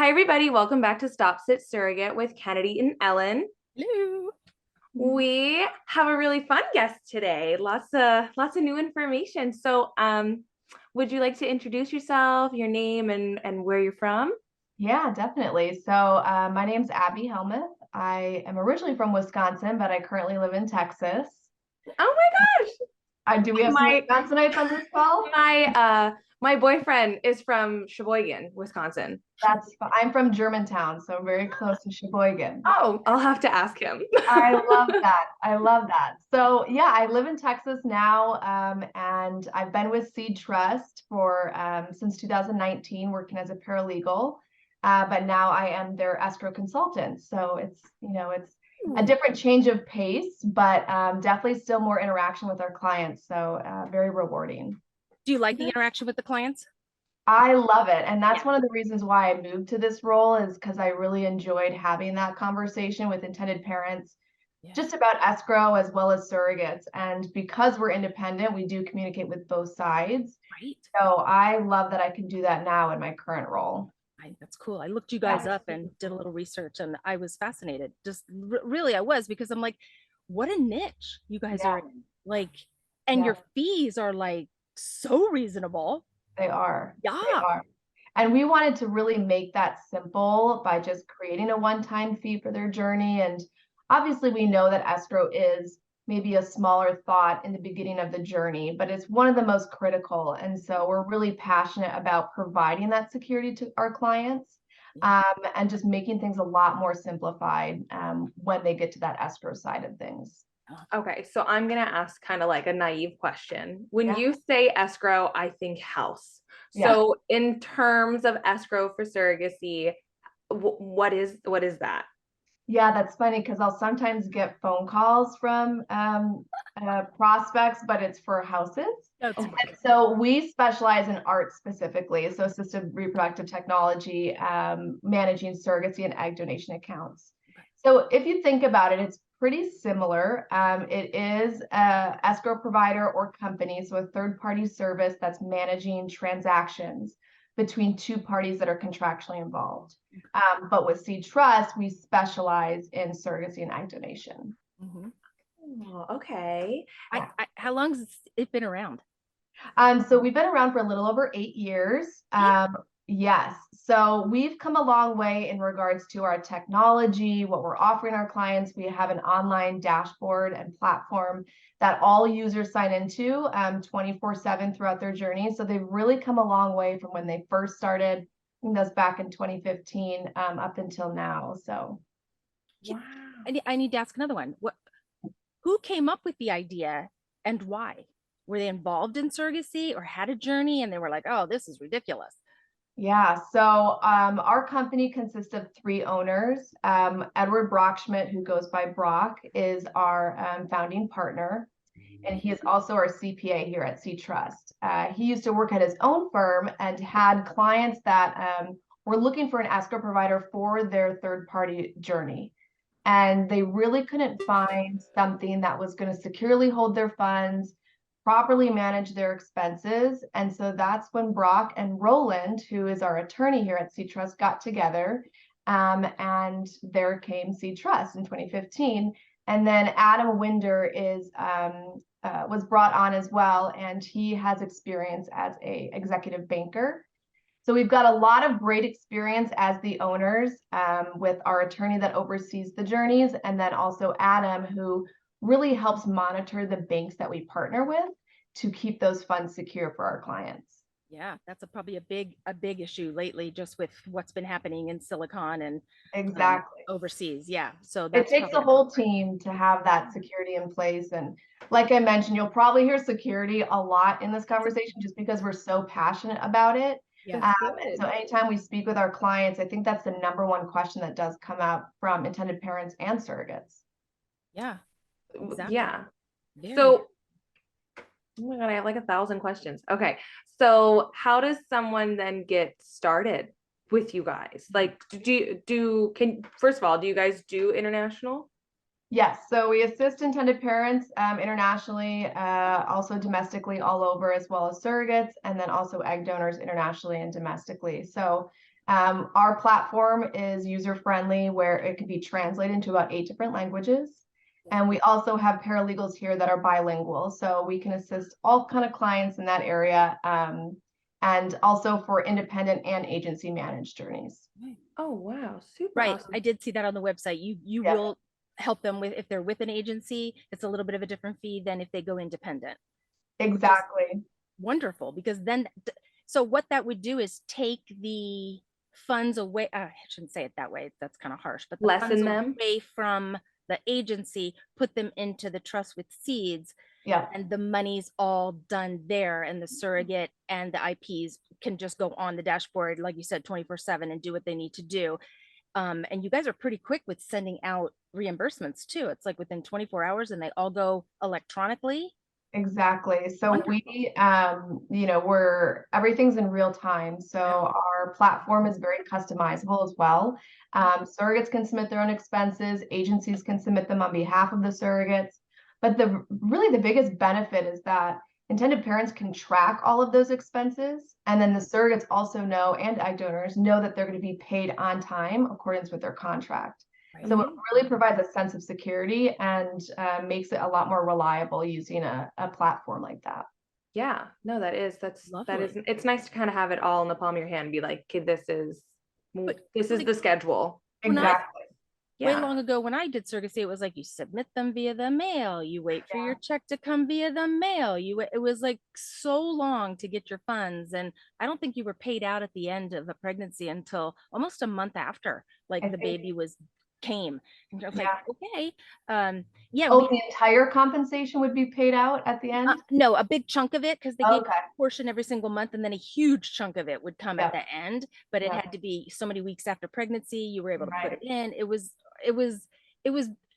Hi, everybody. Welcome back to Stop.Sit.Surrogate with Kennedy and Ellen. Hello. We have a really fun guest today. Lots of new information. So, would you like to introduce yourself, your name, and where you're from? Yeah, definitely. So my name's Abby Helmuth. I am originally from Wisconsin, but I currently live in Texas. Oh my gosh! Do we have some Wisconsinites on this call? My boyfriend is from Sheboygan, Wisconsin. I'm from Germantown, so very close to Sheboygan. Oh, I'll have to ask him. I love that. I love that. So yeah, I live in Texas now, and I've been with SeedTrust for since 2019, working as a paralegal. But now I am their escrow consultant. So it's a different change of pace, but definitely still more interaction with our clients. So very rewarding. Do you like the interaction with the clients? I love it. And that's one of the reasons why I moved to this role, is because I really enjoyed having that conversation with intended parents, just about escrow as well as surrogates. And because we're independent, we do communicate with both sides. Right. So I love that I can do that now in my current role. That's cool. I looked you guys up and did a little research, and I was fascinated. Just really, I was, because I'm like, what a niche you guys are in. Like, and your fees are like so reasonable. They are. Yeah. They are. And we wanted to really make that simple by just creating a one-time fee for their journey. And obviously we know that escrow is maybe a smaller thought in the beginning of the journey, but it's one of the most critical. And so we're really passionate about providing that security to our clients, and just making things a lot more simplified when they get to that escrow side of things. Okay, so I'm gonna ask kind of like a naive question. When you say escrow, I think house. So in terms of escrow for surrogacy, what is that? Yeah, that's funny, because I'll sometimes get phone calls from prospects, but it's for houses. And so we specialize in art specifically, so assisted reproductive technology, managing surrogacy and egg donation accounts. So if you think about it, it's pretty similar. It is a escrow provider or company, so a third-party service that's managing transactions between two parties that are contractually involved. But with SeedTrust, we specialize in surrogacy and egg donation. Oh, okay. How long has it been around? So we've been around for a little over 8 years. Yes. So we've come a long way in regards to our technology, what we're offering our clients. We have an online dashboard and platform that all users sign into 24/7 throughout their journey. So they've really come a long way from when they first started. I think that's back in 2015 up until now. So wow. I need to ask another one. Who came up with the idea and why? Were they involved in surrogacy or had a journey and they were like, oh, this is ridiculous? Yeah, so our company consists of 3 owners. Edward Brockschmidt, who goes by Brock, is our founding partner, and he is also our CPA here at SeedTrust. He used to work at his own firm and had clients that were looking for an escrow provider for their third-party journey. And they really couldn't find something that was going to securely hold their funds, properly manage their expenses. And so that's when Brock and Roland, who is our attorney here at SeedTrust, got together, and there came SeedTrust in 2015. And then Adam Winder was brought on as well, and he has experience as an executive banker. So we've got a lot of great experience as the owners, with our attorney that oversees the journeys, and then also Adam, who really helps monitor the banks that we partner with to keep those funds secure for our clients. Yeah, that's probably a big issue lately, just with what's been happening in Silicon and overseas. Yeah, so it takes a whole team to have that security in place. And like I mentioned, you'll probably hear security a lot in this conversation just because we're so passionate about it. And so anytime we speak with our clients, I think that's the #1 question that does come out from intended parents and surrogates. Yeah. Exactly. Yeah. So, oh my God, I have like 1,000 questions. Okay. So how does someone then get started with you guys? Like, first of all, do you guys do international? Yes. So we assist intended parents internationally, also domestically all over, as well as surrogates, and then also egg donors internationally and domestically. So Our platform is user-friendly where it can be translated into about 8 different languages. And we also have paralegals here that are bilingual, so we can assist all kind of clients in that area, and also for independent and agency managed journeys. Oh, wow. Super Right. awesome. I did see that on the website. You Yeah. will help them with, if they're with an agency, it's a little bit of a different fee than if they go independent. Exactly. Wonderful, because then, so what that would do is take the funds away. I shouldn't say it that way. That's kind of harsh, but the funds Lessen them. away from the agency, put them into the trust with Seeds, Yeah. and the money's all done there, and the surrogate and the IPs can just go on the dashboard, like you said, 24/7 and do what they need to do. And you guys are pretty quick with sending out reimbursements too. It's like within 24 hours and they all go electronically. Exactly. So Wonderful. we, everything's in real time. So our platform is very customizable as well. Surrogates can submit their own expenses, agencies can submit them on behalf of the surrogates. But really the biggest benefit is that intended parents can track all of those expenses. And then the surrogates also know, and egg donors know, that they're going to be paid on time in accordance with their contract. So it really provides a sense of security and makes it a lot more reliable using a platform like that. Yeah, no, that's Lovely. it's nice to kind of have it all in the palm of your hand and be like, okay, this is But, the schedule. Exactly. Way Yeah. long ago when I did surrogacy, it was like you submit them via the mail, you wait for your check to come via the mail. It was like so long to get your funds. And I don't think you were paid out at the end of a pregnancy until almost a month after, like the baby came. And I was like, okay. Yeah. Oh, the entire compensation would be paid out at the end? No, a big chunk of it, because they gave Okay. a portion every single month, and then a huge chunk of it would come at Yeah. the end. But it Yeah. had to be so many weeks after pregnancy. You were able to put Right. it in. It was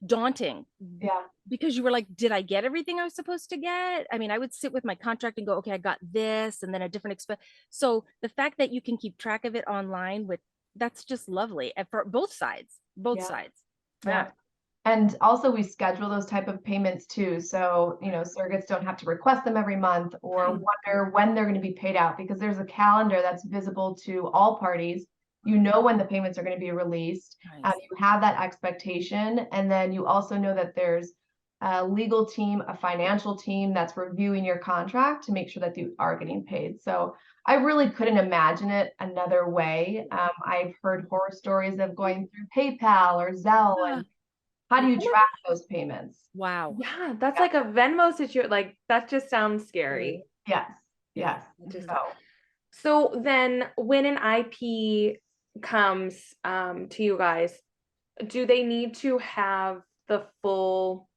daunting. Yeah. Because you were like, did I get everything I was supposed to get? I mean, I would sit with my contract and go, okay, I got this, and then a different expense. So the fact that you can keep track of it online, that's just lovely, and for both sides. Yeah. And also we schedule those type of payments too. So, surrogates don't have to request them every month or wonder when they're going to be paid out, because there's a calendar that's visible to all parties. You know when the payments are going to be released. Nice. You have that expectation. And then you also know that there's a legal team, a financial team that's reviewing your contract to make sure that you are getting paid. So I really couldn't imagine it another way. I've heard horror stories of going through PayPal or Zelle, and how do you track those payments? Wow. Yeah, that's like a Venmo situation. Like that just sounds scary. Yes. Yes. So then when an IP comes to you guys, do they need to have the full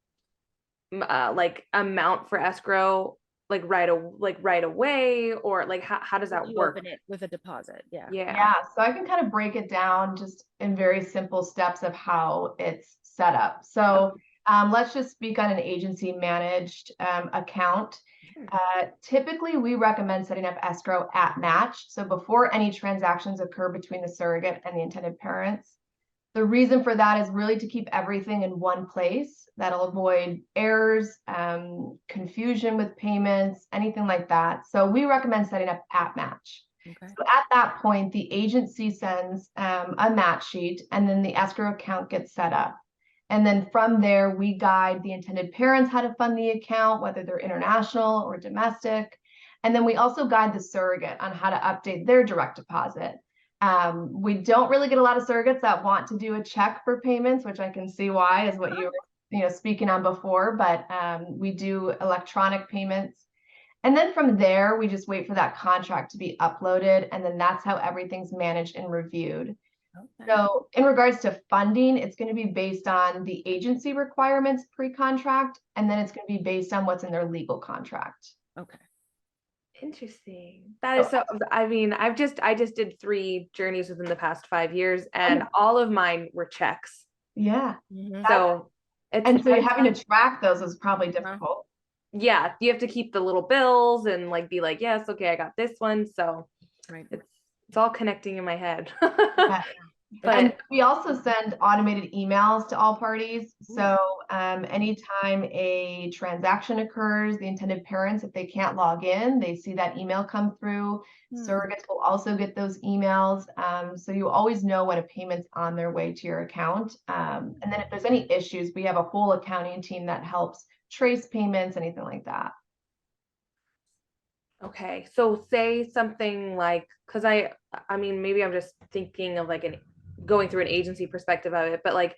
like amount for escrow like right away, or like how does that You work? open it with a deposit. Yeah. Yeah. So I can kind of break it down just in very simple steps of how it's set up. So let's just speak on an agency managed account. Typically, we recommend setting up escrow at match. So before any transactions occur between the surrogate and the intended parents. The reason for that is really to keep everything in one place. That'll avoid errors, confusion with payments, anything like that. So we recommend setting up at match. Okay. So at that point, the agency sends a match sheet, and then the escrow account gets set up. And then from there, we guide the intended parents how to fund the account, whether they're international or domestic. And then we also guide the surrogate on how to update their direct deposit. We don't really get a lot of surrogates that want to do a check for payments, which I can see why, is what you were speaking on before, but we do electronic payments. And then from there, we just wait for that contract to be uploaded, and then that's how everything's managed and reviewed. Okay. So in regards to funding, it's going to be based on the agency requirements pre-contract, and then it's going to be based on what's in their legal contract. Okay. Interesting. That is so, I mean, I just did 3 journeys within the past 5 years, and all of mine were checks. Yeah. So having to track those is probably difficult. Yeah, you have to keep the little bills and like be like, yes, okay, I got this one. So it's all connecting in my head. But And we also send automated emails to all parties. So anytime a transaction occurs, the intended parents, if they can't log in, they see that email come through. Surrogates will also get those emails. So you always know when a payment's on their way to your account. And then if there's any issues, we have a whole accounting team that helps trace payments, anything like that. okay, so say something like, because I mean, maybe I'm just thinking of like going through an agency perspective of it, but like,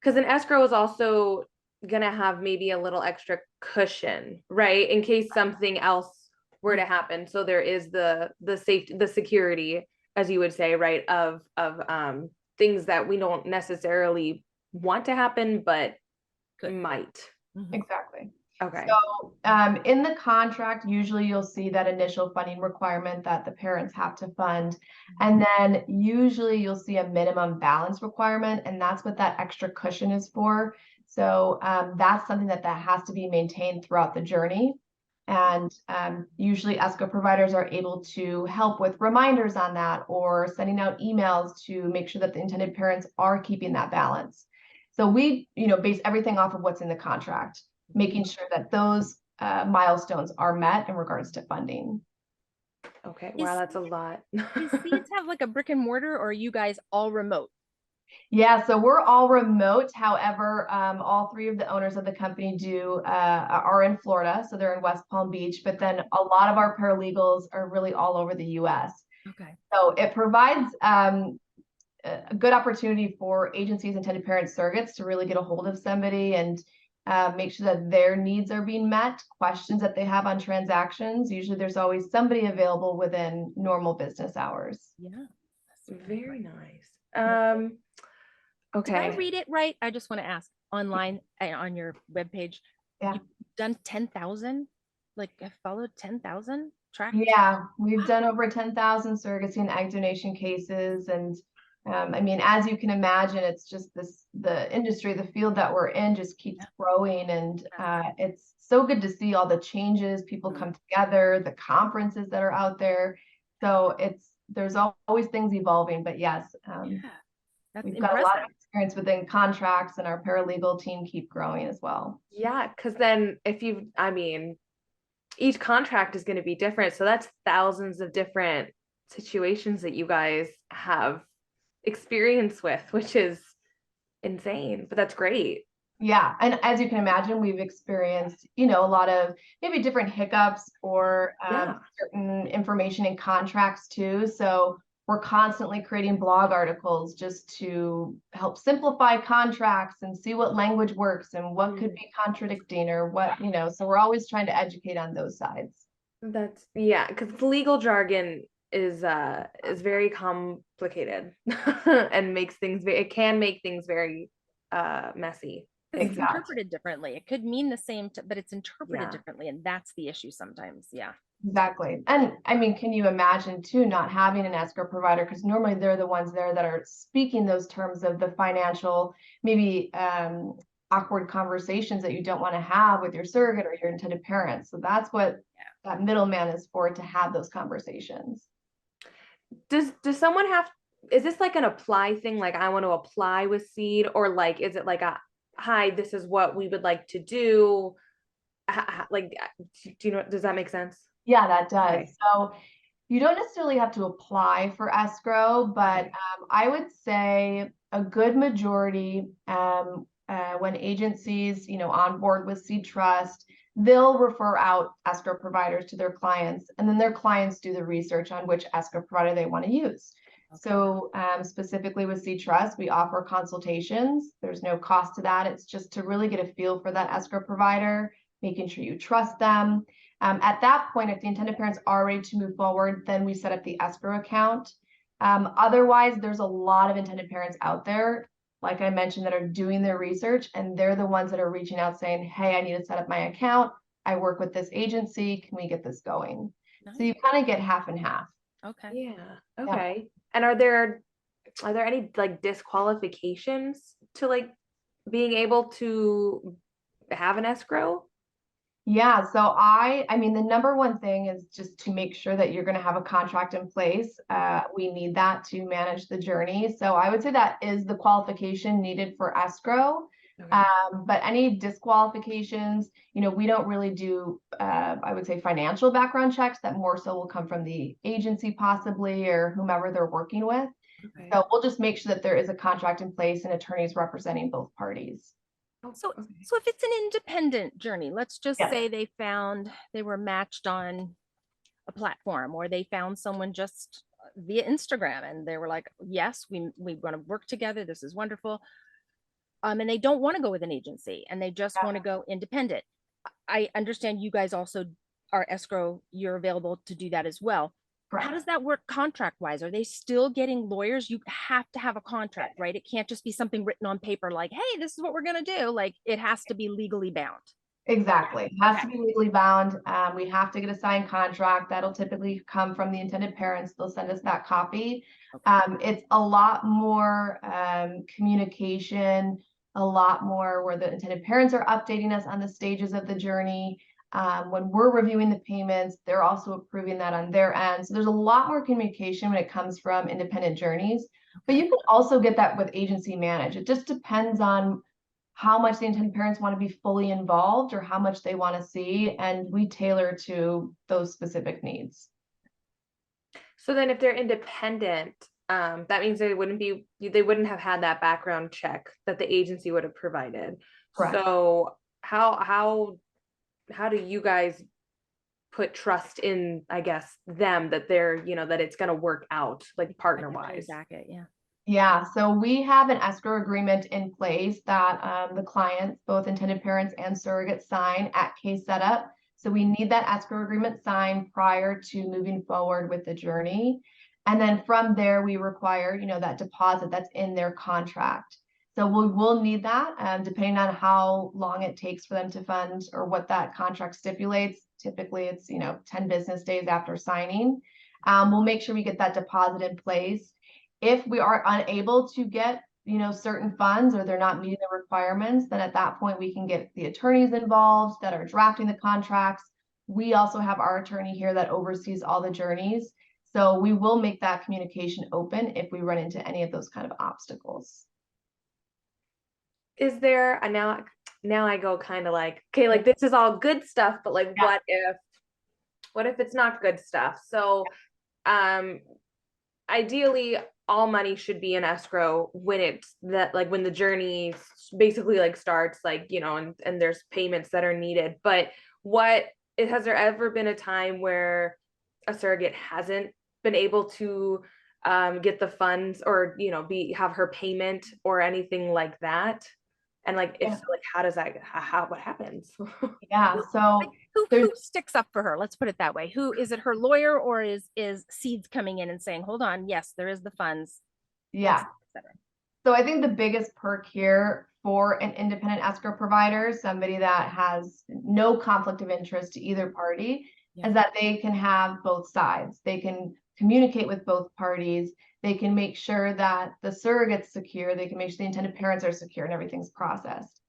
because an escrow is also gonna have maybe a little extra cushion, right, in case something else were to happen. So there is the safety, the security, as you would say, right, of things that we don't necessarily want to happen, but might. Exactly. Okay. So in the contract, usually you'll see that initial funding requirement that the parents have to fund. And then usually you'll see a minimum balance requirement, and that's what that extra cushion is for. So that's something that has to be maintained throughout the journey. And usually escrow providers are able to help with reminders on that or sending out emails to make sure that the intended parents are keeping that balance. So we, base everything off of what's in the contract, making sure that those milestones are met in regards to funding. Okay. Wow, that's a lot. Does Seeds have like a brick and mortar, or are you guys all remote? Yeah, so we're all remote. However, all three of the owners of the company are in Florida, so they're in West Palm Beach. But then a lot of our paralegals are really all over the U.S. Okay. So it provides a good opportunity for agencies, intended parent surrogates to really get a hold of somebody and make sure that their needs are being met, questions that they have on transactions. Usually there's always somebody available within normal business hours. Yeah. Very nice. Okay. Did I read it right? I just want to ask online on your webpage. Yeah. You've done 10,000? Like I followed 10,000 tracked? Yeah, we've done over 10,000 surrogacy and egg donation cases. And I mean, as you can imagine, it's just the industry, the field that we're in just keeps growing. And it's so good to see all the changes, people come together, the conferences that are out there. So there's always things evolving, but yes, That's we've impressive. got a lot of experience within contracts, and our paralegal team keep growing as well. Yeah, because then I mean, each contract is going to be different. So that's thousands of different situations that you guys have experience with, which is insane, but that's great. Yeah, and as you can imagine, we've experienced, a lot of maybe different hiccups or certain information in contracts too. So we're constantly creating blog articles just to help simplify contracts and see what language works and what could be contradicting or what, so we're always trying to educate on those sides. Because legal jargon is very complicated and it can make things very messy. It's interpreted differently. It could mean the same, but it's interpreted differently. And that's the issue sometimes. Yeah. Exactly. And I mean, can you imagine too, not having an escrow provider? Because normally they're the ones there that are speaking those terms of the financial, maybe awkward conversations that you don't want to have with your surrogate or your intended parents. So that's what that middleman is for, to have those conversations. Does someone is this like an apply thing? Like I want to apply with Seed, or like, is it like hi, this is what we would like to do? Like, do you know, does that make sense? Yeah, that does. Okay. So you don't necessarily have to apply for escrow, but I would say a good majority, when agencies, on board with SeedTrust, they'll refer out escrow providers to their clients, and then their clients do the research on which escrow provider they want to use. Okay. So specifically with SeedTrust, we offer consultations. There's no cost to that. It's just to really get a feel for that escrow provider, making sure you trust them. At that point, if the intended parents are ready to move forward, then we set up the escrow account. Otherwise, there's a lot of intended parents out there, like I mentioned, that are doing their research, and they're the ones that are reaching out saying, hey, I need to set up my account. I work with this agency. Can we get this going? Nice. So you kind of get half and half. Okay. Yeah. Okay. Yeah. And are there any like disqualifications to like being able to have an escrow? Yeah, so I mean, the number one thing is just to make sure that you're going to have a contract in place. We need that to manage the journey. So I would say that is the qualification needed for escrow. Okay. But any disqualifications, we don't really do, I would say, financial background checks. That more so will come from the agency possibly, or whomever they're working with. Okay. So we'll just make sure that there is a contract in place and attorneys representing both parties. So, Okay. so if it's an independent journey, let's just Yeah. say they were matched on a platform, or they found someone just via Instagram and they were like, yes, we want to work together. This is wonderful. And they don't want to go with an agency and they just want to go independent. I understand you guys also are escrow. You're available to do that as well. How does that work contract wise? Are they still getting lawyers? You have to have a contract, right? It can't just be something written on paper like, hey, this is what we're going to do. Like, it has to be legally bound. Exactly. It has to be legally bound. We have to get a signed contract. That'll typically come from the intended parents. They'll send us that copy. It's a lot more communication, a lot more where the intended parents are updating us on the stages of the journey. When we're reviewing the payments, they're also approving that on their end. So there's a lot more communication when it comes from independent journeys. But you can also get that with agency managed. It just depends on how much the intended parents want to be fully involved or how much they want to see, and we tailor to those specific needs. So then if they're independent, that means they wouldn't have had that background check that the agency would have provided. Correct. So how do you guys put trust in, I guess, them that they're, that it's going to work out, like partner wise? Yeah. Yeah, so we have an escrow agreement in place that the clients, both intended parents and surrogates, sign at case setup. So we need that escrow agreement signed prior to moving forward with the journey. And then from there, we require, that deposit that's in their contract. So we will need that, depending on how long it takes for them to fund or what that contract stipulates. Typically, it's, 10 business days after signing. We'll make sure we get that deposit in place. If we are unable to get, certain funds or they're not meeting the requirements, then at that point we can get the attorneys involved that are drafting the contracts. We also have our attorney here that oversees all the journeys. So we will make that communication open if we run into any of those kind of obstacles. Is there a now I go kind of like, okay, like this is all good stuff, but like what if it's not good stuff? So ideally all money should be in escrow when when the journey basically like starts, like, and there's payments that are needed. But has there ever been a time where a surrogate hasn't been able to get the funds or, have her payment or anything like that? And like, if so, like, how does that, what happens? Yeah. So who sticks up for her? Let's put it that way. Who is it, her lawyer, or is Seeds coming in and saying, hold on, yes, there is the funds. Yeah. So I think the biggest perk here for an independent escrow provider, somebody that has no conflict of interest to either party, is that they can have both sides. They can communicate with both parties. They can make sure that the surrogate's secure. They can make sure the intended parents are secure and everything's processed.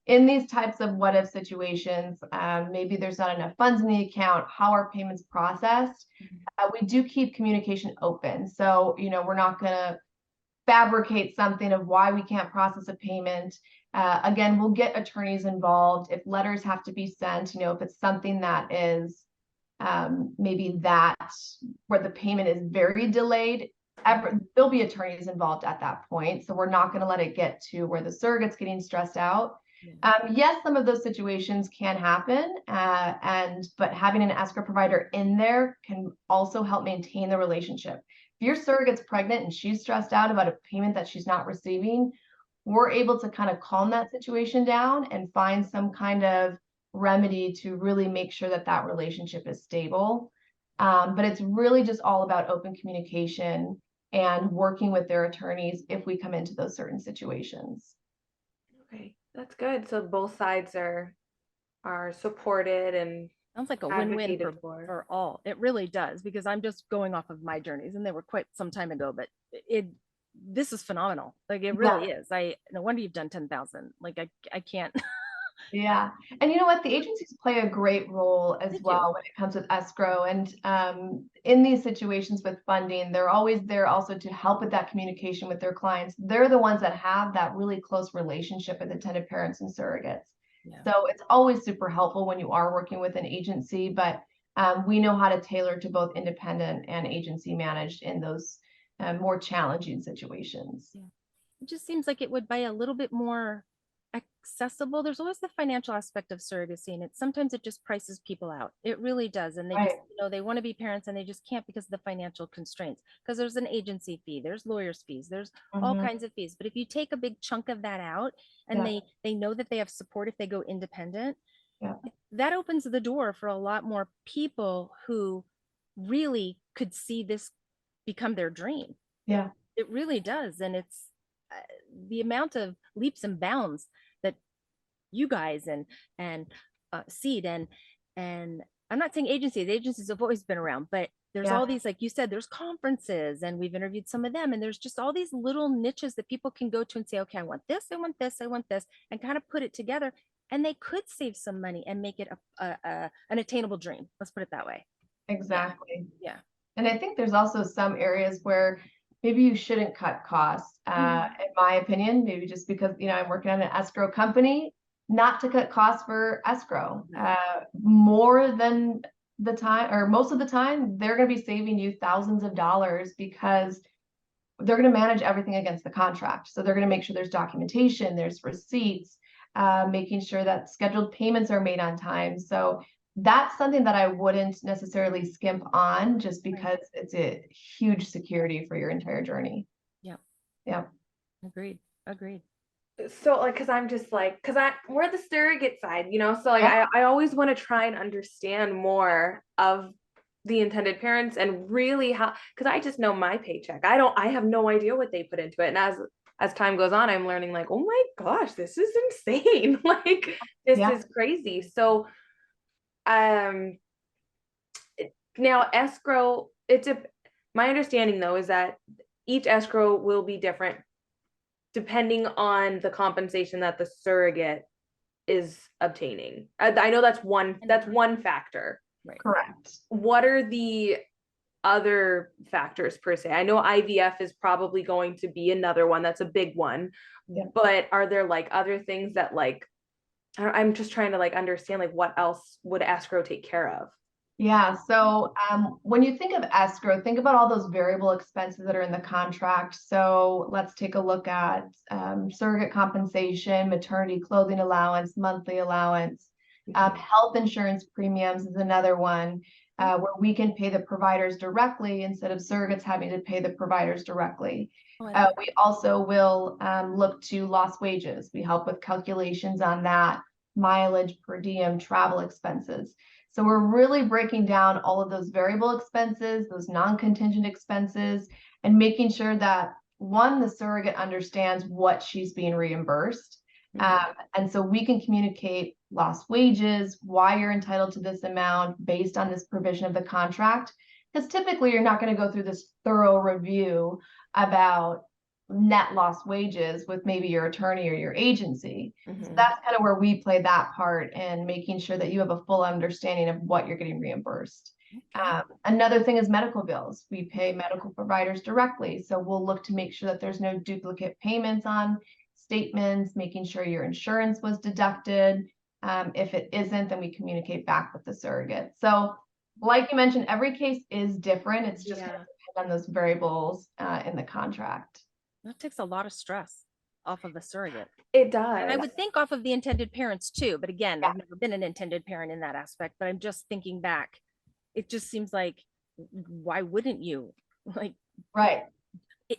In these types of what if situations, maybe there's not enough funds in the account, how are payments processed? We do keep communication open. So, we're not going to fabricate something of why we can't process a payment. Again, we'll get attorneys involved. If letters have to be sent, if it's something that is maybe that where the payment is very delayed, there'll be attorneys involved at that point. So we're not going to let it get to where the surrogate's getting stressed out. Yes, some of those situations can happen, but having an escrow provider in there can also help maintain the relationship. If your surrogate's pregnant and she's stressed out about a payment that she's not receiving, we're able to kind of calm that situation down and find some kind of remedy to really make sure that that relationship is stable. But it's really just all about open communication and working with their attorneys if we come into those certain situations. Okay, that's good. So both sides are supported and sounds like a win-win for all. It really does, because I'm just going off of my journeys, and they were quite some time ago, but this is phenomenal. Like, it really is. No wonder you've done 10,000. Like, I can't Yeah. And you know what? The agencies play a great role as They do. well when it comes with escrow. And in these situations with funding, they're always there also to help with that communication with their clients. They're the ones that have that really close relationship with intended parents and surrogates. Yeah. So it's always super helpful when you are working with an agency, but we know how to tailor to both independent and agency managed in those more challenging situations. Yeah. It just seems like it would be a little bit more accessible. There's always the financial aspect of surrogacy, and sometimes it just prices people out. It really does. And they just, Right. they want to be parents and they just can't because of the financial constraints. Because there's an agency fee, there's lawyers' fees, there's all Mhm. kinds of fees. But if you take a big chunk of that out and Yeah. they know that they have support if they go independent, Yeah. that opens the door for a lot more people who really could see this become their dream. Yeah. It really does. And it's the amount of leaps and bounds that you guys and Seed and I'm not saying agencies have always been around, but there's Yeah. all these, like you said, there's conferences and we've interviewed some of them, and there's just all these little niches that people can go to and say, okay, I want this, I want this, I want this, and kind of put it together, and they could save some money and make it an attainable dream. Let's put it that way. Exactly. Yeah. And I think there's also some areas where maybe you shouldn't cut costs, in my opinion, maybe just because, I'm working on an escrow company, not to cut costs for escrow. More than the time, or most of the time, they're going to be saving you thousands of dollars because they're going to manage everything against the contract. So they're going to make sure there's documentation, there's receipts, making sure that scheduled payments are made on time. So that's something that I wouldn't necessarily skimp on just because it's a huge security for your entire journey. Yeah. Yeah. Agreed. So like, cause I'm just like, we're the surrogate side, so like, Yeah. I always want to try and understand more of the intended parents and really how, cause I just know my paycheck. I have no idea what they put into it. And as time goes on, I'm learning like, oh my gosh, this is insane. Like, this Yeah. is crazy. So, now escrow, my understanding though, is that each escrow will be different depending on the compensation that the surrogate is obtaining. I know that's one factor. Right. Correct. What are the other factors per se? I know IVF is probably going to be another one. That's a big one. Yeah. But are there like other things that like, I'm just trying to like understand like what else would escrow take care of? Yeah. So when you think of escrow, think about all those variable expenses that are in the contract. So let's take a look at surrogate compensation, maternity clothing allowance, monthly allowance, health insurance premiums is another one where we can pay the providers directly instead of surrogates having to pay the providers directly. We also will look to lost wages. We help with calculations on that, mileage, per diem, travel expenses. So we're really breaking down all of those variable expenses, those non-contingent expenses, and making sure that one, the surrogate understands what she's being reimbursed. And so we can communicate lost wages, why you're entitled to this amount based on this provision of the contract. Because typically you're not going to go through this thorough review about net lost wages with maybe your attorney or your agency. So that's kind of where we play that part in making sure that you have a full understanding of what you're getting reimbursed. Another thing is medical bills. We pay medical providers directly. So we'll look to make sure that there's no duplicate payments on statements, making sure your insurance was deducted. If it isn't, then we communicate back with the surrogate. So like you mentioned, every case is different. It's just going to depend on those variables in the contract. That takes a lot of stress off of the surrogate. It does. And I would think off of the intended parents too. But again, I've never been an intended parent in that aspect, but I'm just thinking back. It just seems like, why wouldn't you like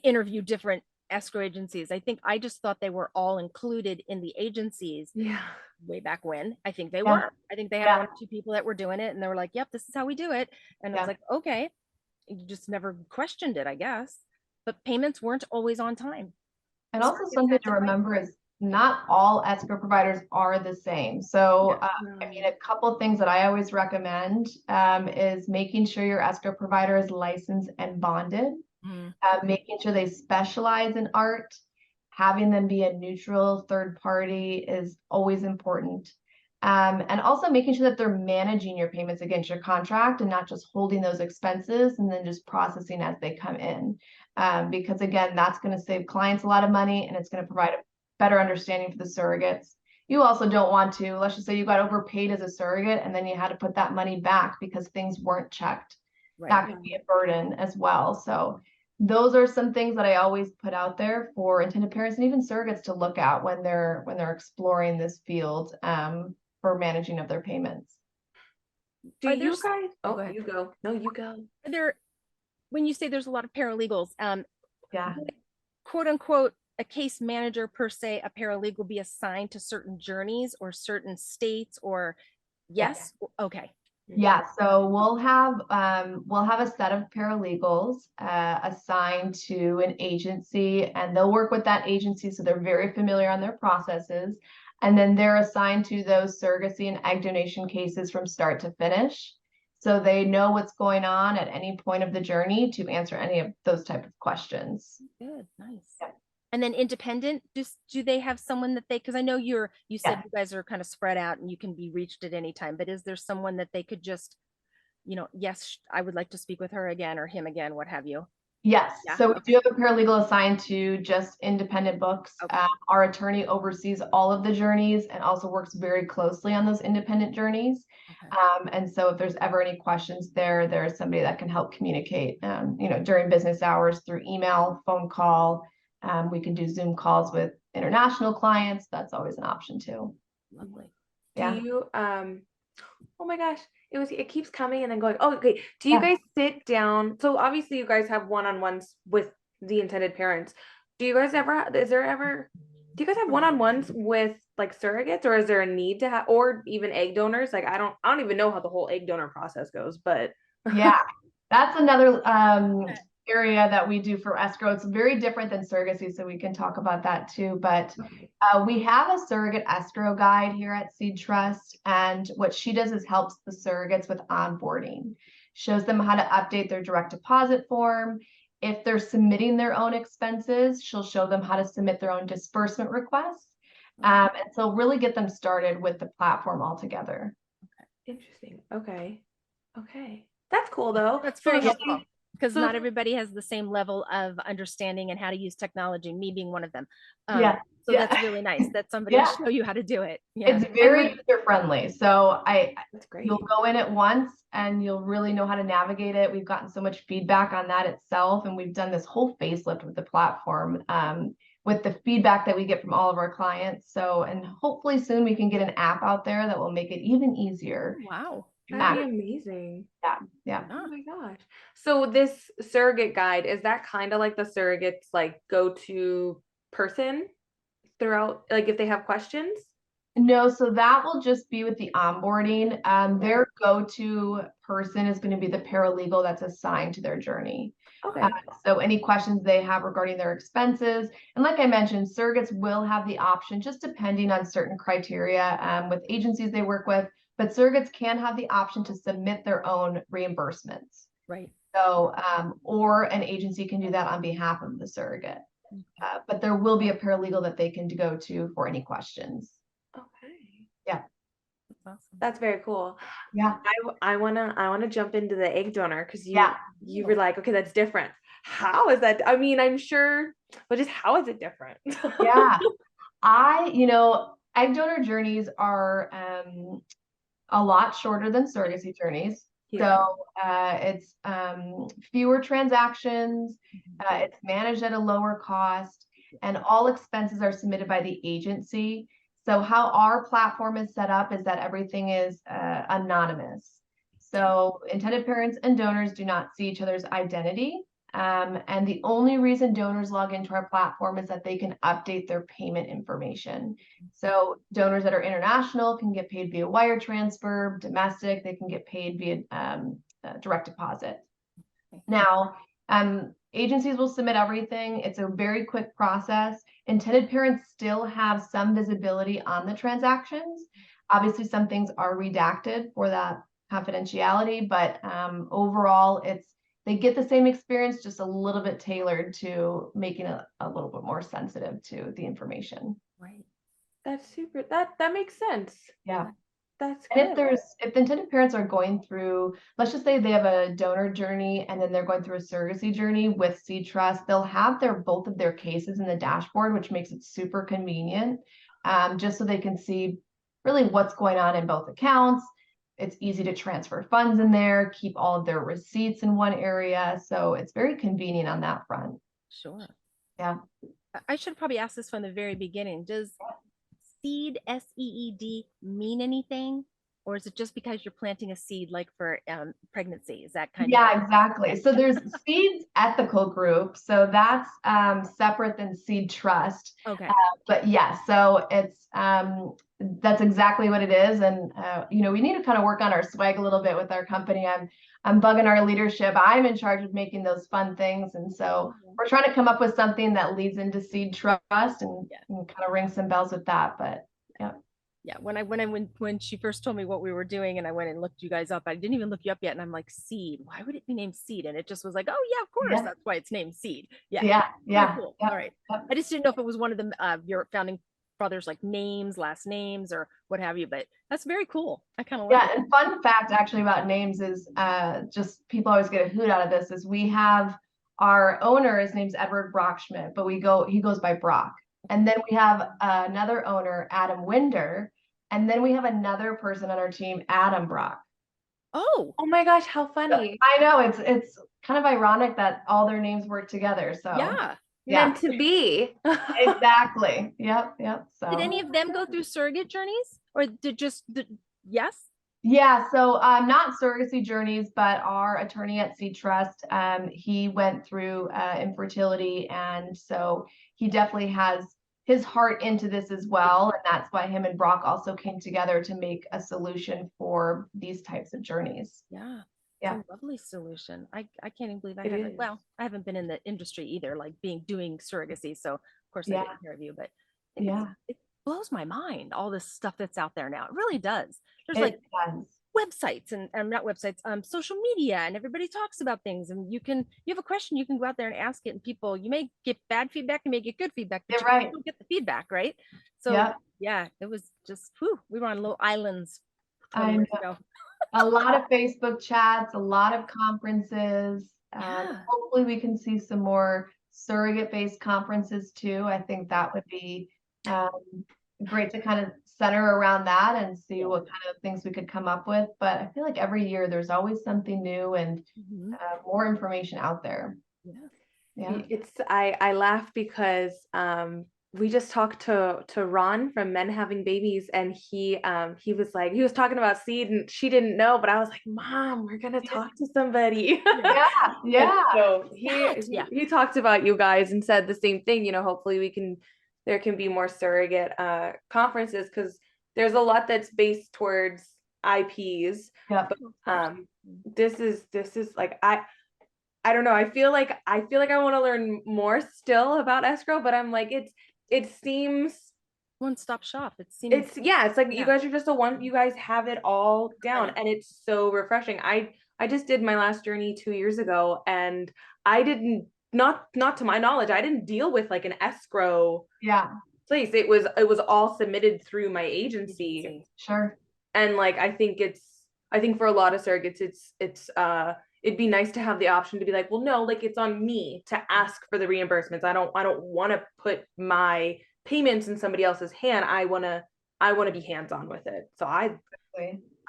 interview different escrow agencies? I think I just thought they were all included in the agencies. Yeah. Way back when. I think they were. I think they had one or two people that were doing it and they were like, yep, this is how we do it. And it's like, okay, you just never questioned it, I guess. But payments weren't always on time. And also something to remember is not all escrow providers are the same. So, I mean, a couple of things that I always recommend is making sure your escrow provider is licensed and bonded, making sure they specialize in art, having them be a neutral third party is always important. And also making sure that they're managing your payments against your contract and not just holding those expenses and then just processing as they come in. Because again, that's going to save clients a lot of money, and it's going to provide a better understanding for the surrogates. You also don't want to, let's just say you got overpaid as a surrogate and then you had to put that money back because things weren't checked. Right. That could be a burden as well. So those are some things that I always put out there for intended parents and even surrogates to look at when they're exploring this field for managing of their payments. Do Are you there guys? go Oh, ahead. you go. No, you go. Are there, when you say there's a lot of paralegals, Yeah. quote unquote, a case manager per se, a paralegal be assigned to certain journeys or certain states, or yes? Okay. Yeah, so we'll have a set of paralegals assigned to an agency, and they'll work with that agency, so they're very familiar on their processes. And then they're assigned to those surrogacy and egg donation cases from start to finish. So they know what's going on at any point of the journey to answer any of those type of questions. Good, nice. Yeah. And then independent, do they have someone that they, because I know you said you guys are kind of spread out and you can be reached at any time, but is there someone that they could just, yes, I would like to speak with her again or him again, what have you? Yes, Yeah, so we okay. do have a paralegal assigned to just independent books. Okay. Our attorney oversees all of the journeys and also works very closely on those independent journeys. Okay. And so if there's ever any questions there's somebody that can help communicate, during business hours through email, phone call. We can do Zoom calls with international clients. That's always an option too. Lovely. Yeah. Do you oh my gosh, it keeps coming and then going. Oh, okay. Do you Yeah. guys sit down? So obviously you guys have one-on-ones with the intended parents. Do you guys do you guys have one-on-ones with like surrogates, or is there a need to have, or even egg donors? Like I don't even know how the whole egg donor process goes, but Yeah, that's another area that we do for escrow. It's very different than surrogacy, so we can talk about that too. But we have a surrogate escrow guide here at SeedTrust, and what she does is helps the surrogates with onboarding, shows them how to update their direct deposit form. If they're submitting their own expenses, she'll show them how to submit their own disbursement requests. And so really get them started with the platform altogether. interesting. Okay. That's cool though. That's So very if helpful, because so not if- everybody has the same level of understanding and how to use technology, me being one of them. Yeah. So that's really nice that somebody Yeah. will show you how to do it. Yeah. It's very user friendly. So That's great. you'll go in at once and you'll really know how to navigate it. We've gotten so much feedback on that itself, and we've done this whole facelift with the platform with the feedback that we get from all of our clients. So, and hopefully soon we can get an app out there that will make it even easier. Wow. That'd be amazing. Yeah. Oh my gosh. So this surrogate guide, is that kind of like the surrogate's like go-to person throughout, like if they have questions? No, so that will just be with the onboarding. Their go-to person is going to be the paralegal that's assigned to their journey. Okay. So any questions they have regarding their expenses, and like I mentioned, surrogates will have the option, just depending on certain criteria with agencies they work with, but surrogates can have the option to submit their own reimbursements. Right. So, or an agency can do that on behalf of the surrogate. But there will be a paralegal that they can go to for any questions. Okay. Yeah. That's awesome. That's very cool. Yeah. I wanna jump into the egg donor because Yeah. you were like, okay, that's different. How is that? I mean, I'm sure, but just how is it different? Yeah. Egg donor journeys are a lot shorter than surrogacy journeys. Yeah. So it's fewer transactions, it's managed at a lower cost, and all expenses are submitted by the agency. So how our platform is set up is that everything is anonymous. So intended parents and donors do not see each other's identity. And the only reason donors log into our platform is that they can update their payment information. So donors that are international can get paid via wire transfer, domestic, they can get paid via direct deposit. Now, agencies will submit everything. It's a very quick process. Intended parents still have some visibility on the transactions. Obviously, some things are redacted for that confidentiality, but overall, they get the same experience, just a little bit tailored to making it a little bit more sensitive to the information. Right. That's super, that makes sense. Yeah. That's And good. if the intended parents are going through, let's just say they have a donor journey and then they're going through a surrogacy journey with SeedTrust, they'll have both of their cases in the dashboard, which makes it super convenient, just so they can see really what's going on in both accounts. It's easy to transfer funds in there, keep all of their receipts in one area. So it's very convenient on that front. Sure. Yeah. I should probably ask this from the very beginning. Does seed, SEED, mean anything? Or is it just because you're planting a seed like for pregnancy? Is that kind of? Yeah, exactly. So there's Seeds Ethical Group. So that's separate than SeedTrust. Okay. But yeah, so it's that's exactly what it is. And you know, we need to kind of work on our swag a little bit with our company. I'm bugging our leadership. I'm in charge of making those fun things. And so we're trying to come up with something that leads into SeedTrust and kind of ring some bells with that. But yeah. Yeah, when she first told me what we were doing and I went and looked you guys up, I didn't even look you up yet, and I'm like, Seed, why would it be named Seed? And it just was like, oh yeah, of course, that's why it's named Seed. Yeah. Yeah. Cool. All right. I just didn't know if it was one of the your founding fathers like names, last names, or what have you, but that's very cool. I kind of like it. And fun fact actually about names is just people always get a hoot out of this, is we have our owner, his name's Edward Brockschmidt, but he goes by Brock. And then we have another owner, Adam Winder. And then we have another person on our team, Adam Brock. Oh my gosh, how funny. I know, it's kind of ironic that all their names work together. So yeah. Meant to be. Exactly. Yep. So did any of them go through surrogate journeys, or did just yes? Yeah, so not surrogacy journeys, but our attorney at SeedTrust, he went through infertility, and so he definitely has his heart into this as well, and that's why him and Brock also came together to make a solution for these types of journeys. Yeah. Yeah. It's a lovely solution. I can't even believe I haven't. Well, I haven't been in the industry either, like doing surrogacy. So of course I didn't hear of you, but it blows my mind, all this stuff that's out there now. It really does. There's websites and not websites, social media, and everybody talks about things, and you have a question, you can go out there and ask it, and people, you may get bad feedback, you may get good feedback, but you don't get the feedback, right? So yeah, it was just we were on little islands 20 years ago. A lot of Facebook chats, a lot of conferences. Hopefully we can see some more surrogate-based conferences too. I think that would be great to kind of center around that and see what kind of things we could come up with. But I feel like every year there's always something new and more information out there. Yeah. I laugh because we just talked to Ron from Men Having Babies, and he was talking about seed, and she didn't know, but I was like, Mom, we're gonna talk to somebody. So he talked about you guys and said the same thing. You know, hopefully there can be more surrogate conferences, because there's a lot that's based towards IPs. But this is like I don't know. I feel like I want to learn more still about escrow, but I'm like, it seems one-stop shop. It's like you guys are just you guys have it all down, and it's so refreshing. I just did my last journey 2 years ago, and I didn't, not to my knowledge, I didn't deal with like an escrow place. It was all submitted through my agency. Sure. And like I think for a lot of surrogates, it'd be nice to have the option to be like, well, no, like it's on me to ask for the reimbursements. I don't want to put my payments in somebody else's hand. I want to be hands-on with it. So I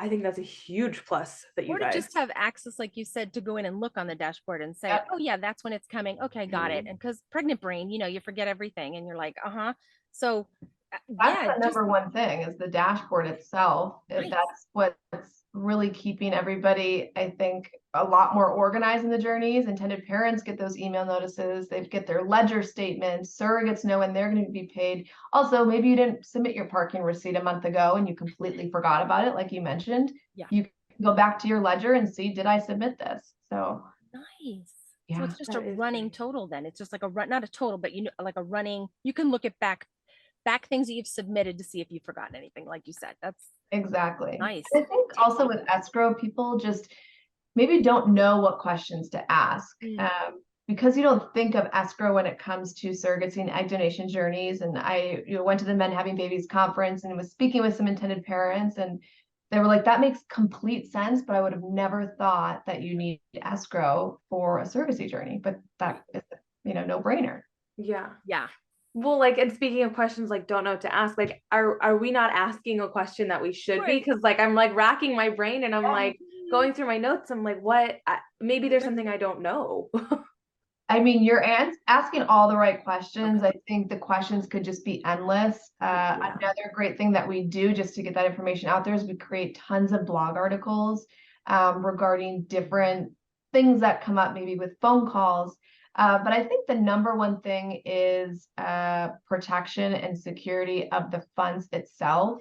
think that's a huge plus that you guys just have access, like you said, to go in and look on the dashboard and say, oh yeah, that's when it's coming. Okay, got it. And because pregnant brain, you forget everything, and you're like, so that's the number one thing, is the dashboard itself. That's what's really keeping everybody, I think, a lot more organized in the journeys. Intended parents get those email notices, they get their ledger statements, surrogates know when they're going to be paid. Also, maybe you didn't submit your parking receipt a month ago and you completely forgot about it, like you mentioned. You can go back to your ledger and see, did I submit this? So nice. So it's just a running total then. It's just like not a total, but like a running, you can look at back things that you've submitted to see if you've forgotten anything, like you said. That's exactly nice. I think also with escrow, people just maybe don't know what questions to ask. Mm. Because you don't think of escrow when it comes to surrogacy and egg donation journeys. And I went to the Men Having Babies conference and was speaking with some intended parents, and they were like, that makes complete sense, but I would have never thought that you need escrow for a surrogacy journey. But that is, no brainer. Yeah. Yeah. Well, like, and speaking of questions, like, don't know what to ask, like, are we not asking a question that we should be? Right. Because like, I'm like racking my brain and I'm like going through my notes. I'm like, maybe there's something I don't know. I mean, you're asking all the right questions. I think the questions could just be endless. Another great thing that we do just to get that information out there is we create tons of blog articles regarding different things that come up, maybe with phone calls. But I think the number one thing is protection and security of the funds itself,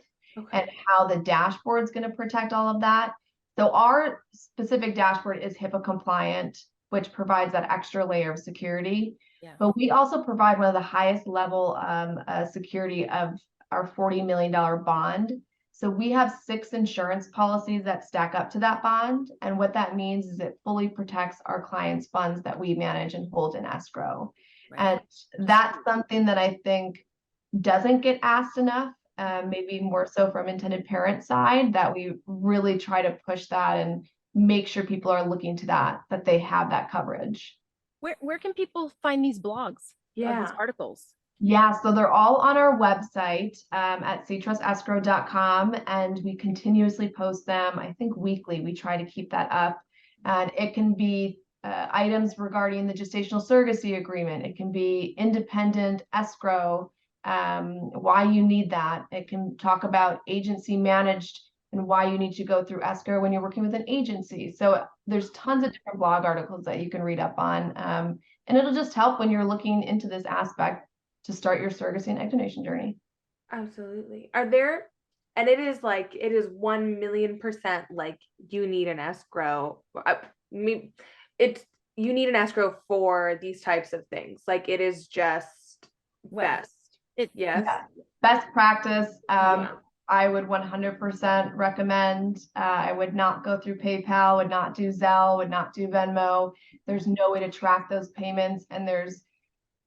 and how the dashboard is going to protect all of that. So our specific dashboard is HIPAA compliant, which provides that extra layer of security. Yeah. But we also provide one of the highest level security of our $40 million bond. So we have 6 insurance policies that stack up to that bond. And what that means is it fully protects our clients' funds that we manage and hold in escrow. Right. And that's something that I think doesn't get asked enough, maybe more so from intended parent side, that we really try to push that and make sure people are looking to that they have that coverage. Where can people find these blogs? Yeah. These articles? Yeah, so they're all on our website at SeedTrustEscrow.com, and we continuously post them. I think weekly we try to keep that up, and it can be items regarding the gestational surrogacy agreement. It can be independent escrow, why you need that. It can talk about agency managed and why you need to go through escrow when you're working with an agency. So there's tons of different blog articles that you can read up on, and it'll just help when you're looking into this aspect to start your surrogacy and egg donation journey. Absolutely. Are there, and it is 1,000,000% like you need an escrow. You need an escrow for these types of things. Like, it is just best. Yes. Yeah. Best practice. I would 100% recommend. I would not go through PayPal, would not do Zelle, would not do Venmo. There's no way to track those payments, and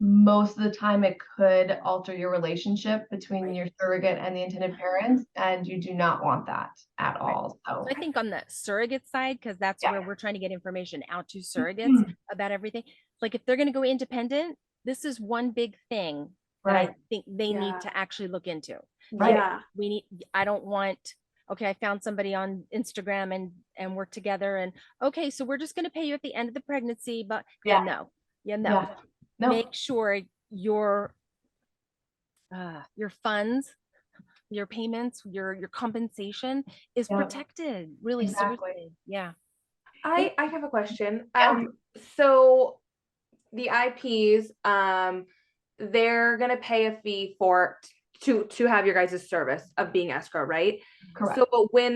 most of the time it could alter your relationship between your surrogate and the intended parents, and you do not want that at all. So I think on the surrogate side, because that's where we're trying to get information out to surrogates about everything. Like, if they're going to go independent, this is one big thing that I think they need to actually look into. Yeah. I don't want, okay, I found somebody on Instagram and we're together, and okay, so we're just going to pay you at the end of the pregnancy, but no. Make sure your funds, your payments, your compensation is protected. Really, seriously. Yeah. I have a question. So the IPs, they're gonna pay a fee to have your guys' service of being escrow, right? Correct. So, but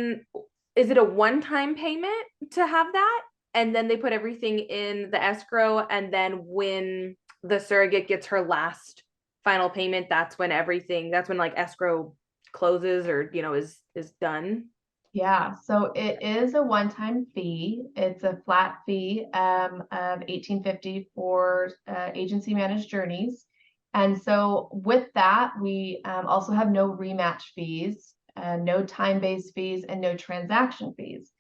is it a one-time payment to have that, and then they put everything in the escrow, and then when the surrogate gets her last final payment, that's when like escrow closes, or is done? Yeah, so it is a one-time fee. It's a flat fee of $1,850 for agency managed journeys. And so with that, we also have no rematch fees, no time-based fees, and no transaction fees.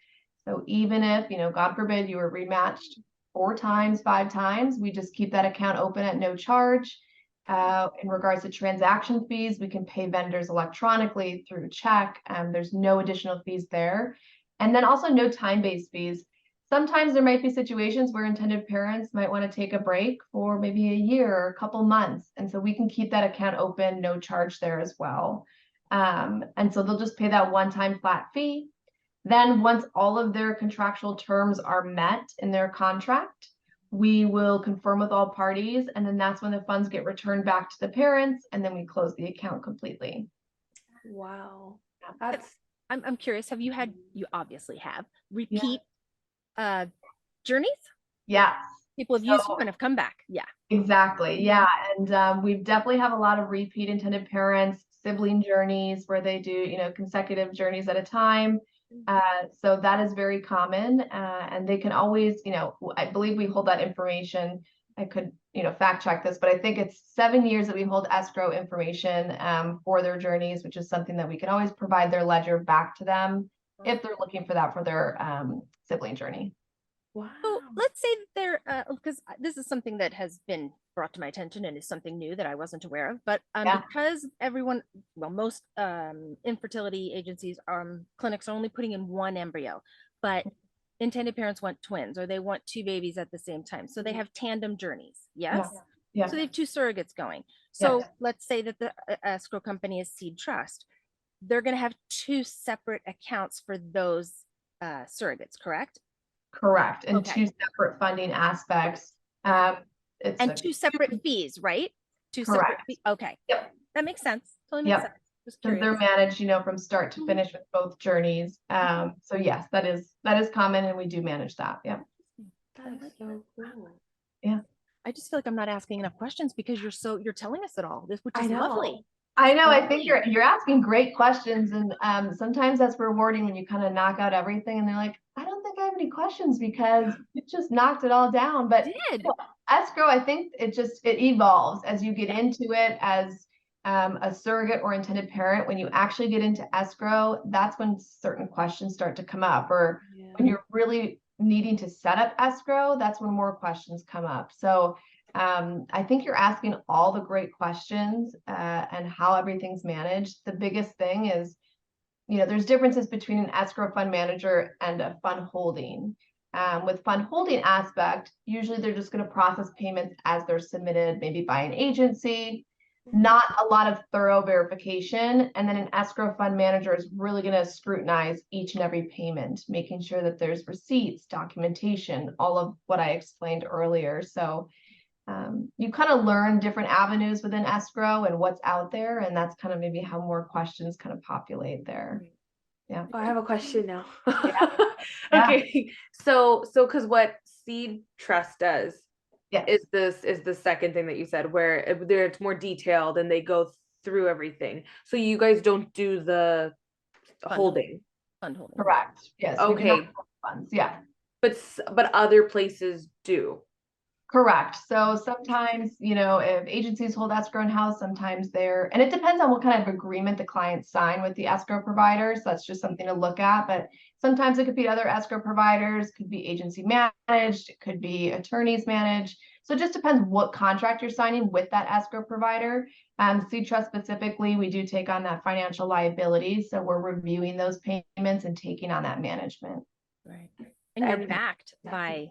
So even if, God forbid, you were rematched 4 times, 5 times, we just keep that account open at no charge. In regards to transaction fees, we can pay vendors electronically through check. There's no additional fees there. And then also no time-based fees. Sometimes there might be situations where intended parents might want to take a break for maybe a year or a couple months. And so we can keep that account open, no charge there as well. And so they'll just pay that one-time flat fee. Then once all of their contractual terms are met in their contract, we will confirm with all parties, and then that's when the funds get returned back to the parents, and then we close the account completely. Wow. I'm curious, you obviously have repeat journeys? Yes. People have used you and have come back. Yeah. Exactly. Yeah. And we definitely have a lot of repeat intended parents, sibling journeys where they do, consecutive journeys at a time. So that is very common, and they can always, I believe we hold that information. I could, fact check this, but I think it's 7 years that we hold escrow information for their journeys, which is something that we can always provide their ledger back to them if they're looking for that for their sibling journey. Wow. So let's say that they're, because this is something that has been brought to my attention and is something new that I wasn't aware of, but because most infertility agencies, clinics are only putting in one embryo, but intended parents want twins or they want 2 babies at the same time. So they have tandem journeys. Yes. Yeah. So they have 2 surrogates going. So Yes. let's say that the escrow company is SeedTrust. They're going to have 2 separate accounts for those surrogates, correct? Correct. And Okay. 2 separate funding aspects. It's And 2 separate fees, right? 2 separate Correct. fees. Okay. Yep. That makes sense. Totally makes Yep. sense. Just Because curious. they're managed, from start to finish with both journeys. So yes, that is common, and we do manage that. Yeah. That is so cool. Yeah. I just feel like I'm not asking enough questions because you're telling us it all, which I is know. lovely. I know. I Lovely. think you're asking great questions, and sometimes that's rewarding when you kind of knock out everything, and they're like, I don't think I have any questions because you just knocked it all down. But Did. escrow, I think it evolves as you get into it as a surrogate or intended parent. When you actually get into escrow, that's when certain questions start to come up, or when you're really needing to set up escrow, that's when more questions come up. So I think you're asking all the great questions and how everything's managed. The biggest thing is, there's differences between an escrow fund manager and a fund holding. With fund holding aspect, usually they're just going to process payments as they're submitted, maybe by an agency, not a lot of thorough verification. And then an escrow fund manager is really going to scrutinize each and every payment, making sure that there's receipts, documentation, all of what I explained earlier. So you kind of learn different avenues within escrow and what's out there. And that's kind of maybe how more questions kind of populate there. Yeah. Oh, I have a question now. Yeah. Okay. So because what SeedTrust does is the second thing that you said, where it's more detailed and they go through everything. So you guys don't do the holding. Fund holding. Correct. Yes. We do Okay. not hold funds. Yeah. But other places do. Correct. So sometimes, if agencies hold escrow in-house, sometimes and it depends on what kind of agreement the clients sign with the escrow provider. So that's just something to look at. But sometimes it could be other escrow providers, could be agency managed, it could be attorneys managed. So it just depends what contract you're signing with that escrow provider. SeedTrust specifically, we do take on that financial liability. So we're reviewing those payments and taking on that management. Right. And you're backed by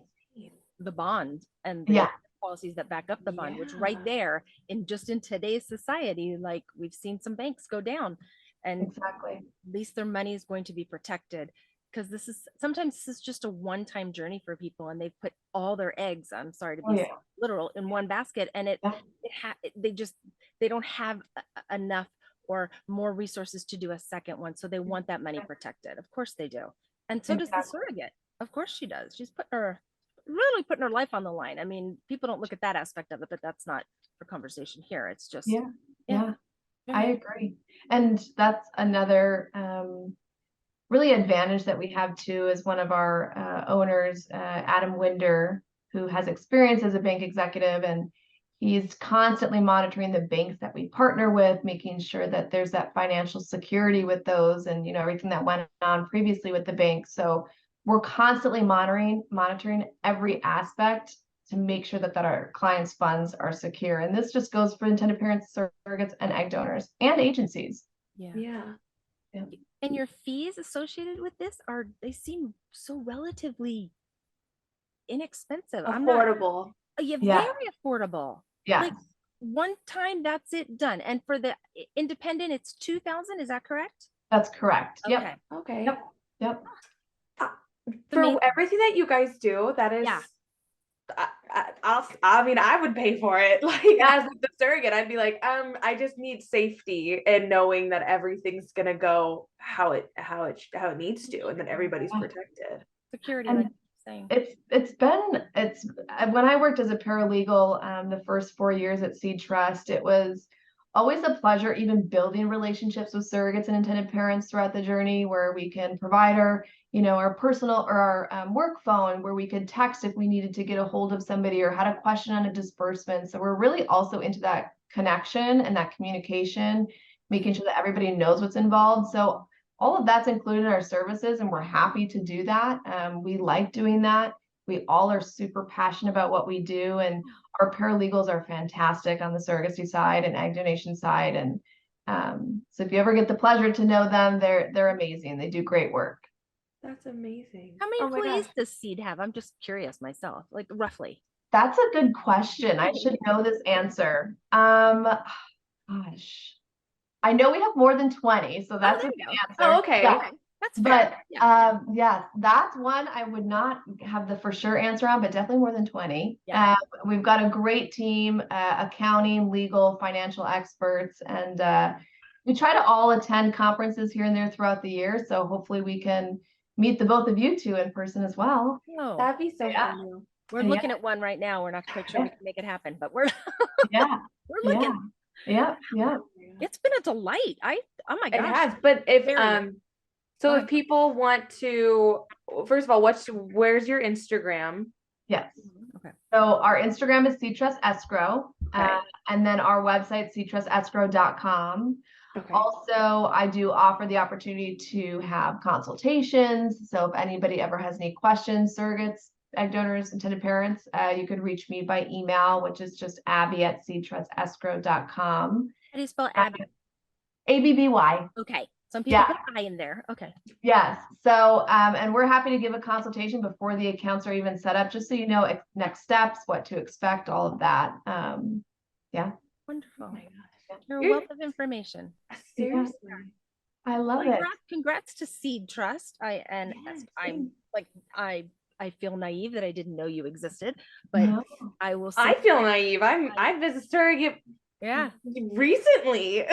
the bond and the policies that back up the bond, which right there in today's society, like we've seen some banks go down, and exactly, at least their money is going to be protected, because sometimes this is just a one-time journey for people, and they've put all their eggs, I'm sorry to be literal, in one basket, and they don't have enough or more resources to do a second one, so they want that money protected. Of course they do. And so does the surrogate. Of course she does. She's really putting her life on the line. I mean, people don't look at that aspect of it, but that's not for conversation here. It's just I agree. And that's another really advantage that we have too, is one of our owners, Adam Winder, who has experience as a bank executive, and he's constantly monitoring the banks that we partner with, making sure that there's that financial security with those, and everything that went on previously with the bank. So we're constantly monitoring every aspect to make sure that our clients' funds are secure. And this just goes for intended parents, surrogates, and egg donors, and agencies. Yeah. And your fees associated with this they seem so relatively inexpensive. Affordable. Very affordable. Yeah. Like one time, that's it, done. And for the independent, it's $2,000. Is that correct? That's correct. Okay. Okay. Yep. For everything that you guys do, that is, I mean, I would pay for it. Like as the surrogate, I'd be like, I just need safety and knowing that everything's gonna go how it needs to, and that everybody's protected. Security, and like you're saying. It's when I worked as a paralegal, the first 4 years at SeedTrust, it was always a pleasure even building relationships with surrogates and intended parents throughout the journey, where we can provide our, our personal or our work phone, where we could text if we needed to get a hold of somebody or had a question on a disbursement. So we're really also into that connection and that communication, making sure that everybody knows what's involved. So all of that's included in our services, and we're happy to do that. We like doing that. We all are super passionate about what we do, and our paralegals are fantastic on the surrogacy side and egg donation side. And so if you ever get the pleasure to know them, they're amazing. They do great work. That's amazing. How many Oh my employees gosh. does Seed have? I'm just curious myself, like roughly. That's a good question. I should know this answer. Gosh, I know we have more than 20, so that's a there good you go. answer. Oh, okay. Yeah. Okay, that's fair. But yes, that's one I would not have the for sure answer on, but definitely more than 20. Yeah. We've got a great team, accounting, legal, financial experts, and we try to all attend conferences here and there throughout the year. So hopefully we can meet the both of you two in person as well. Oh, That'd be so Yeah. fun. we're Yeah. looking at one right now. We're not quite sure we can make it happen, but we're Yeah, we're looking. yeah. It's been a delight. Oh my It gosh. has, but if Very. so Go if ahead. people want to, first of all, where's your Instagram? Yes. Okay. So our Instagram is SeedTrust Escrow, Okay. and then our website, SeedTrustEscrow.com. Okay. Also, I do offer the opportunity to have consultations. So if anybody ever has any questions, surrogates, egg donors, intended parents, you could reach me by email, which is just Abby@SeedTrustEscrow.com. How do you spell Abby? ABBY. Okay. Some people Yeah. put I in there. Okay. Yes. So, and we're happy to give a consultation before the accounts are even set up, just so you know next steps, what to expect, all of that. Yeah. Wonderful. Oh my gosh. You're a You're- wealth of information. Seriously. I love Well, it. congrats to Seed Trust. Yes, I'm like I feel naive that I didn't know you existed, but No. I will I say feel naive. I visited surrogate yeah. recently.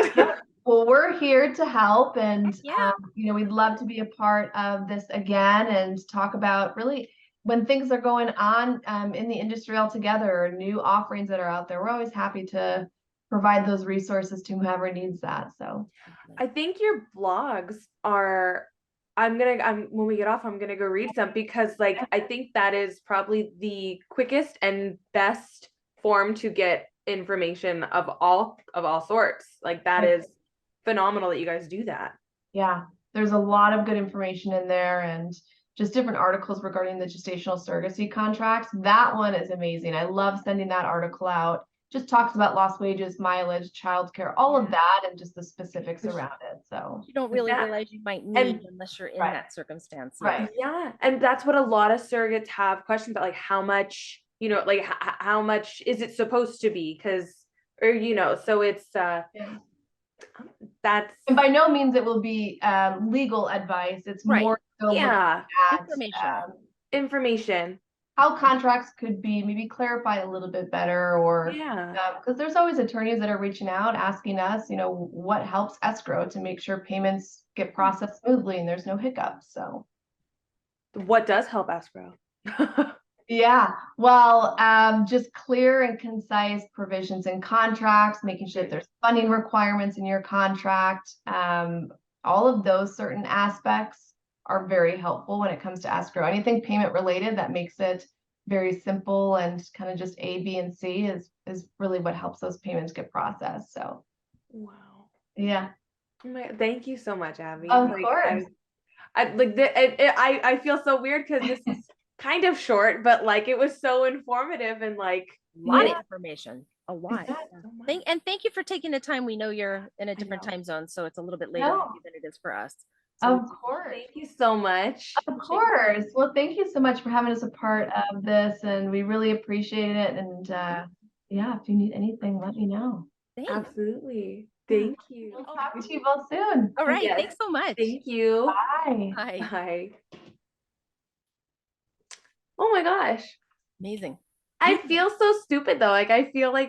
Well, we're here to help, and Yeah. we'd love to be a part of this again and talk about really when things are going on in the industry altogether, or new offerings that are out there. We're always happy to provide those resources to whoever needs that. So I think your blogs are, when we get off, I'm gonna go read some, because like I think that is probably the quickest and best form to get information of all sorts. Like that is phenomenal that you guys do that. yeah, there's a lot of good information in there, and just different articles regarding the gestational surrogacy contracts. That one is amazing. I love sending that article out. Just talks about lost wages, mileage, childcare, all of that, and just the specifics around it. So You don't really Yeah. realize you might need And- unless you're in Right. that circumstance. Right. Yeah, and that's what a lot of surrogates have questions about, like how much, like how much is it supposed to be? Because, or so it's that's and by no means it will be legal advice. It's Right. more so looking yeah, at Informational. information. how contracts could be maybe clarified a little bit better, or Yeah. because there's always attorneys that are reaching out asking us, what helps escrow to make sure payments get processed smoothly and there's no hiccups. So What does help escrow? yeah, well, just clear and concise provisions in contracts, making sure that there's funding requirements in your contract. All of those certain aspects are very helpful when it comes to escrow. Anything payment related that makes it very simple and kind of just A, B, and C is really what helps those payments get processed. So Wow. yeah, Thank you so much, Abby. of Like, course. I feel so weird because this is kind of short, but like it was so informative and like A lot Yeah. of information. A lot. Exactly. so much. Thank you for taking the time. We know you're in a different know. time zone, so it's a little bit later No. for you than it is for us. So Of course. Thank you so much. Of course. Well, thank you so much for having us a part of this, and we really appreciate it. And yeah, if you need anything, let me know. thanks. Absolutely. Thank you. We'll talk to you both soon. All right. Yes. Thanks so much. Thank you. Bye. Hi. Bye. Oh my gosh. Amazing. I feel so stupid though. Like I feel like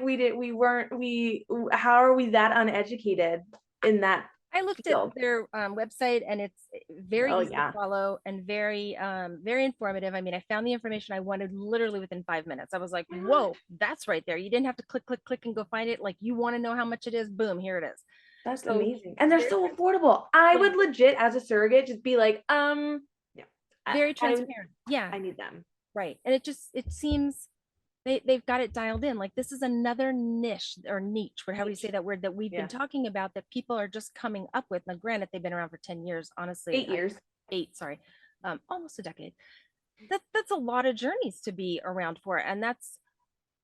how are we that uneducated in that I looked at field. their website, and it's very Oh easy yeah. to follow and very very informative. I mean, I found the information I wanted literally within 5 minutes. I was like, whoa, that's right there. You didn't have to click, click, click and go find it. Like, you want to know how much it is? Boom, here it is. That's So amazing. And they're very, so affordable. I yeah, would legit as a surrogate just be like, yeah, very transparent. Yeah, I need them. right. And it seems they've got it dialed in. Like, this is another niche or niche, or however you say that word, that we've Yeah. been talking about, that people are just coming up with. Now, granted, they've been around for 10 years, honestly. 8 years. 8, sorry. Almost a decade. That's a lot of journeys to be around for. And that's,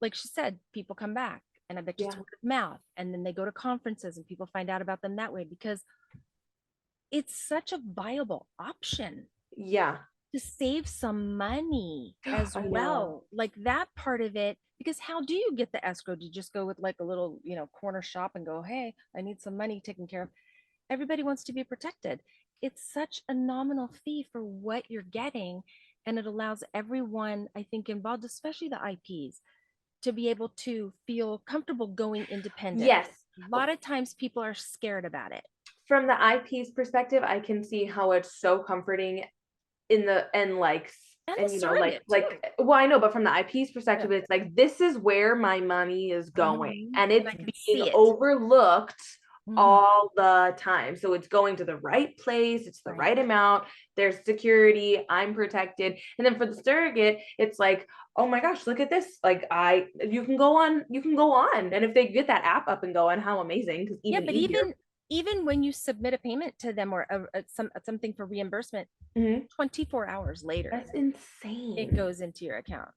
like she said, people come back, and I bet you it's Yeah. word of mouth. And then they go to conferences and people find out about them that way, because it's such a viable option Yeah. to save some money as I know. well. Like, that part of it, because how do you get the escrow? Do you just go with like a little, corner shop and go, hey, I need some money taken care of? Everybody wants to be protected. It's such a nominal fee for what you're getting. And it allows everyone, I think, involved, especially the IPs, to be able to feel comfortable going independent. Yes. A lot of times people are scared about it. From the IP's perspective, I can see how it's so comforting in the and like And and the you know like surrogate, too. well, I know, but from the IP's perspective, it's like, this is where my money is going, and And I it's can being see it. overlooked Mhm. all the time. So it's going to the right place, it's the Right. right amount, there's security, I'm protected. And then for the surrogate, it's like, oh my gosh, look at this. Like, you can go on, and if they get that app up and going, how amazing, because Yeah, even but easier. even when you submit a payment to them, or something for reimbursement, Mhm. 24 hours later, That's it insane. goes into your account.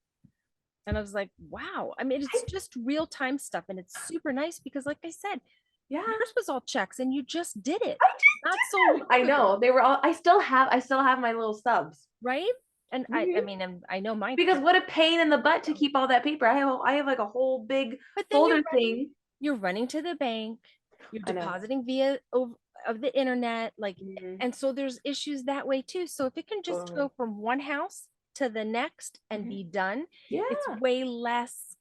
And I was like, wow. I mean, it's just real time stuff, and it's super nice because, like I said, Yeah. yours was all checks, and you just did it. I just Not did so them. long I ago, know, they were all, I still have my little stubs. right? And I Mhm. mean, and I know mine. Because what a pain in the butt to keep all that paper. I have like a whole big But then folder thing. you're running to the bank, you're I know. depositing via of the internet, like, Mhm. and so there's issues that way too. So if it can just Totally. go from one house to the next and be done, it's Yeah. way less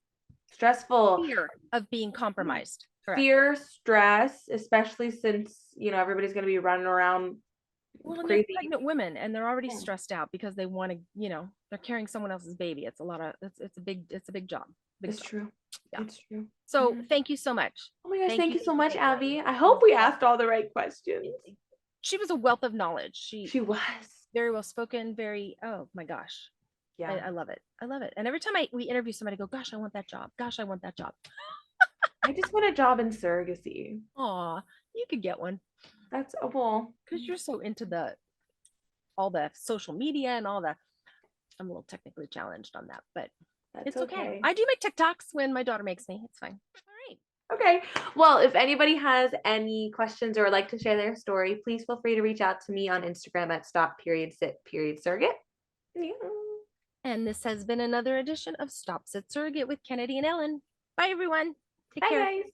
Stressful. fear of being compromised. Correct. Fear, stress, especially since, everybody's going to be running around Well, and you have crazy. pregnant women, and they're already Yeah. stressed out because they want to, they're carrying someone else's baby. It's a lot of, it's a big job. Big It's job. true. Yeah. It's true. So thank you so much. Oh my gosh, thank you so Thank you, much, thank you. Abby. I hope we asked all the right questions. She was a wealth of knowledge. She was. Very well spoken, very, oh my gosh. Yeah. I love it. I love it. And every time we interview somebody, I go, gosh, I want that job. Gosh, I want that job. I just want a job in surrogacy. Aw, you could get one. That's well. Because you're so into all the social media and all that. I'm a little technically challenged on that, but That's it's okay. okay. I do make TikToks when my daughter makes me. It's fine. All right. Okay. Well, if anybody has any questions or would like to share their story, please feel free to reach out to me on Instagram at Stop.Sit.Surrogate. Yeah. And this has been another edition of Stop.Sit.Surrogate with Kennedy and Ellen. Bye, everyone. Take Bye, care. guys.